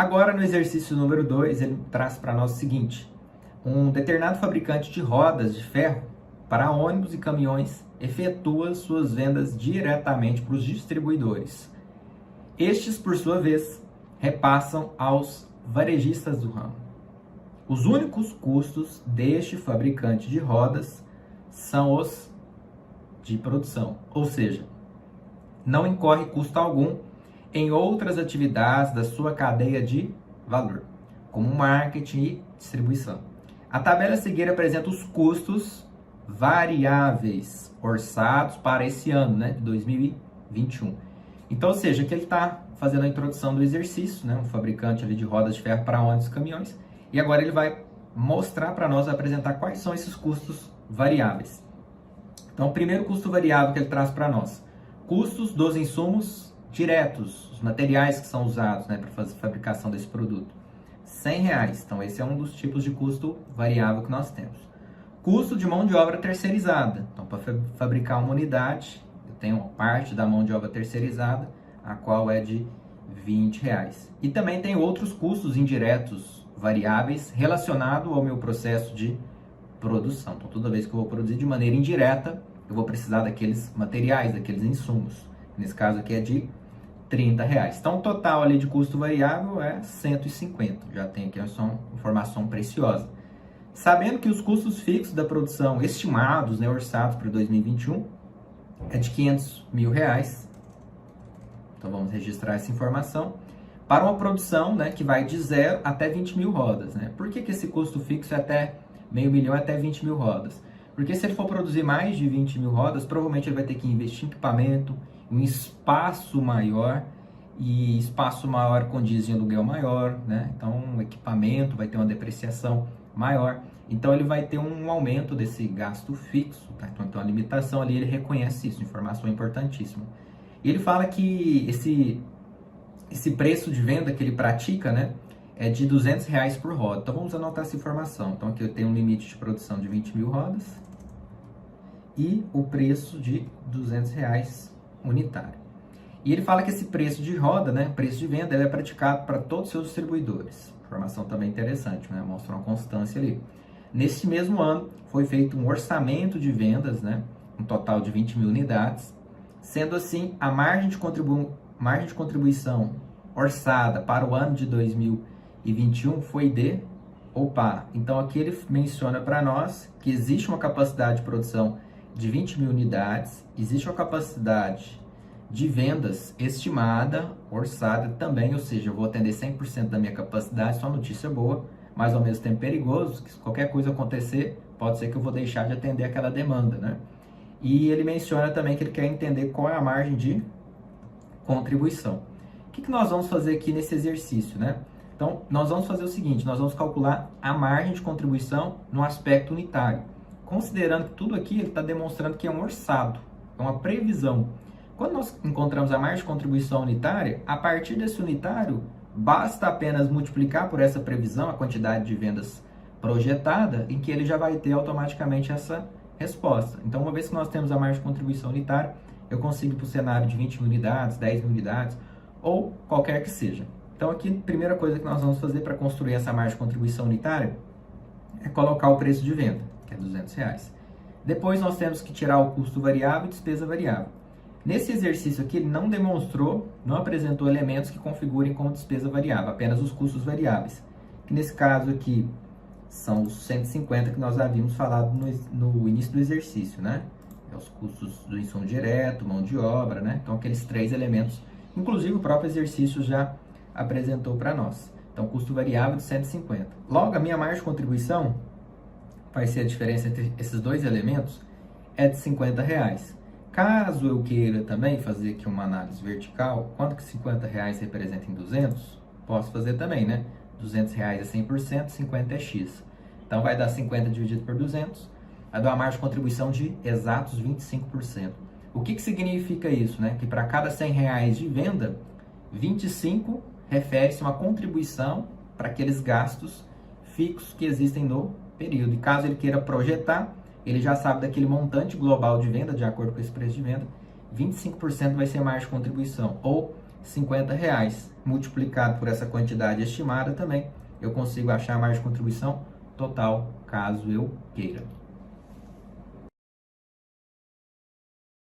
Agora, no exercício número 2, ele traz para nós o seguinte: um determinado fabricante de rodas de ferro para ônibus e caminhões efetua suas vendas diretamente para os distribuidores. Estes, por sua vez, repassam aos varejistas do ramo. Os únicos custos deste fabricante de rodas são os de produção, ou seja, não incorre custo algum em outras atividades da sua cadeia de valor, como marketing e distribuição. A tabela a seguir apresenta os custos variáveis orçados para esse ano, né, de 2021. Então, ou seja, aqui ele está fazendo a introdução do exercício, né, um fabricante ali de rodas de ferro para ônibus e caminhões, e agora ele vai mostrar para nós, apresentar quais são esses custos variáveis. Então, o primeiro custo variável que ele traz para nós: custos dos insumos diretos, os materiais que são usados, né, para fazer a fabricação desse produto. R$100. Então, esse é um dos tipos de custo variável que nós temos. Custo de mão de obra terceirizada. Então, para fabricar uma unidade, eu tenho uma parte da mão de obra terceirizada, a qual é de R$20. E também tem outros custos indiretos variáveis relacionados ao meu processo de produção. Então, toda vez que eu vou produzir de maneira indireta, eu vou precisar daqueles materiais, daqueles insumos. Nesse caso aqui é de R$30. Então, o total ali de custo variável é 150. Já tem aqui uma informação preciosa. Sabendo que os custos fixos da produção estimados, né, orçados para 2021, é de R$500 mil. Então, vamos registrar essa informação. Para uma produção, né, que vai de 0 até 20 mil rodas. Né? Por que esse custo fixo é até meio milhão, até 20 mil rodas? Porque se ele for produzir mais de 20 mil rodas, provavelmente ele vai ter que investir em equipamento, em espaço maior, e espaço maior condiz em aluguel maior, né? Então o equipamento vai ter uma depreciação maior, então ele vai ter um aumento desse gasto fixo, tá? Então a limitação ali, ele reconhece isso, informação importantíssima. E ele fala que esse preço de venda que ele pratica, né, é de R$200 por roda. Então vamos anotar essa informação. Então aqui eu tenho um limite de produção de 20 mil rodas e o preço de R$200 unitário. E ele fala que esse preço de roda, né, preço de venda, ele é praticado para todos os seus distribuidores. Informação também interessante, né, mostra uma constância ali. Nesse mesmo ano foi feito um orçamento de vendas, né, um total de 20 mil unidades. Sendo assim, a margem de contribuição orçada para o ano de 2021 foi de OPA. Então aqui ele menciona para nós que existe uma capacidade de produção de 20 mil unidades, existe uma capacidade de vendas estimada, orçada também, ou seja, eu vou atender 100% da minha capacidade. Isso é uma notícia boa, mas ao mesmo tempo perigoso, que se qualquer coisa acontecer, pode ser que eu vou deixar de atender aquela demanda, né? E ele menciona também que ele quer entender qual é a margem de contribuição. O que nós vamos fazer aqui nesse exercício, né? Então, nós vamos fazer o seguinte: nós vamos calcular a margem de contribuição no aspecto unitário, considerando que tudo aqui ele está demonstrando que é um orçado, é uma previsão. Quando nós encontramos a margem de contribuição unitária, a partir desse unitário, basta apenas multiplicar por essa previsão a quantidade de vendas projetada, em que ele já vai ter automaticamente essa resposta. Então, uma vez que nós temos a margem de contribuição unitária, eu consigo ir para o cenário de 20 mil unidades, 10 mil unidades, ou qualquer que seja. Então, aqui, a primeira coisa que nós vamos fazer para construir essa margem de contribuição unitária é colocar o preço de venda, que é R$200. Depois, nós temos que tirar o custo variável e despesa variável. Nesse exercício aqui, ele não demonstrou, não apresentou elementos que configurem como despesa variável, apenas os custos variáveis. Que nesse caso aqui, são os 150 que nós havíamos falado no início do exercício, né? É os custos do insumo direto, mão de obra, né? Então, aqueles 3 elementos, inclusive o próprio exercício já apresentou para nós. Então, custo variável de 150. Logo, a minha margem de contribuição, vai ser a diferença entre esses 2 elementos, é de R$50. Caso eu queira também fazer aqui uma análise vertical, quanto que R$50 representa em 200? Posso fazer também, né? R$200 é 100%, 50 é X. Então, vai dar 50 dividido por 200, vai dar uma margem de contribuição de exatos 25%. O que significa isso, né? Que para cada R$100 de venda, 25 refere-se a uma contribuição para aqueles gastos fixos que existem no período. E caso ele queira projetar, ele já sabe daquele montante global de venda, de acordo com esse preço de venda, 25% vai ser margem de contribuição. Ou R$ 50. Multiplicado por essa quantidade estimada também, eu consigo achar a margem de contribuição total, caso eu queira.